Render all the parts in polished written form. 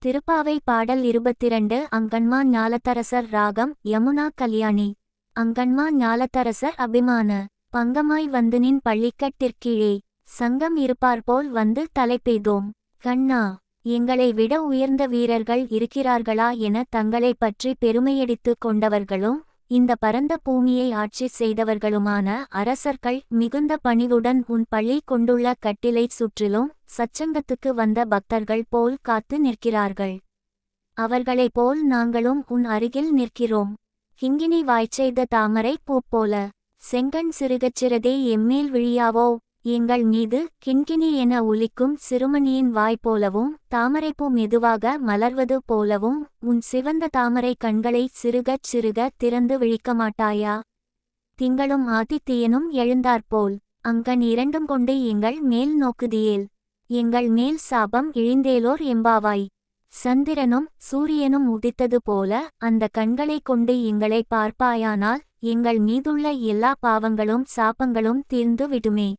திருப்பாவை பாடல் 22 அங்கண்மா ஞாலத்தரசர் ராகம் யமுனா கல்யாணி. அங்கண்மா ஞாலத்தரசர் அபிமான பங்கமாய் வந்து நின் பள்ளிக்கட்டிற்கீழே சங்கம் இருப்பார்போல் வந்து தலைப்பெய்தோம். கண்ணா, எங்களை விட உயர்ந்த வீரர்கள் இருக்கிறார்களா என தங்களை பற்றி பெருமையடித்து கொண்டவர்களும் இந்த பரந்த பூமியை ஆட்சி செய்தவர்களுமான அரசர்கள் மிகுந்த பணிவுடன் உன் பள்ளி கொண்டுள்ள கட்டிலை சுற்றிலும் சச்சங்கத்துக்கு வந்த பக்தர்கள் போல் காத்து நிற்கிறார்கள். அவர்களைப் போல் நாங்களும் உன் அருகில் நிற்கிறோம். கிங்கினி வாய்ச்செய்த தாமரை பூப்போல செங்கண் சிறுகச்சிறதே எம்மேல் விழியாவோ. எங்கள் மீது கிண்கிணி என ஒலிக்கும் சிறுமணியின் வாய்ப்போலவும் தாமரைப்பூ மெதுவாக மலர்வது போலவும் உன் சிவந்த தாமரை கண்களை சிறுகச் சிறுக திறந்து விழிக்க மாட்டாயா? திங்களும் ஆதித்தியனும் எழுந்தாற்போல் அங்கண் இரண்டும் கொண்டு எங்கள் மேல் நோக்குதியேல். எங்கள் மேல் சாபம் இழிந்தேலோர் எம்பாவாய். சந்திரனும் சூரியனும் உதித்தது போல அந்த கண்களை கொண்டு எங்களை பார்ப்பாயானால் எங்கள் மீதுள்ள எல்லா பாவங்களும் சாபங்களும் தீர்ந்து விடுமே.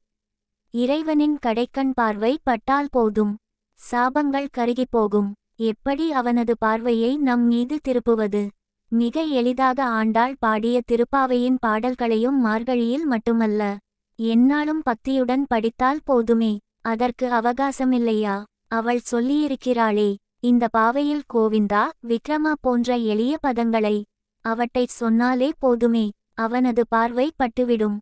இறைவனின் கடைக்கண் பார்வை பட்டால் போதும், சாபங்கள் கருகிப்போகும். எப்படி அவனது பார்வையை நம் மீது திருப்புவது? மிக எளிதாக ஆண்டாள் பாடிய திருப்பாவையின் பாடல்களையும் மார்கழியில் மட்டுமல்ல, எந்நாளும் பக்தியுடன் படித்தால் போதுமே. அதற்கு அவகாசமில்லையா? அவள் சொல்லியிருக்கிறாளே இந்த பாவையில் கோவிந்தா விக்ரமா போன்ற எளிய பதங்களை. அவற்றைச் சொன்னாலே போதுமே, அவனது பார்வை பட்டுவிடும்.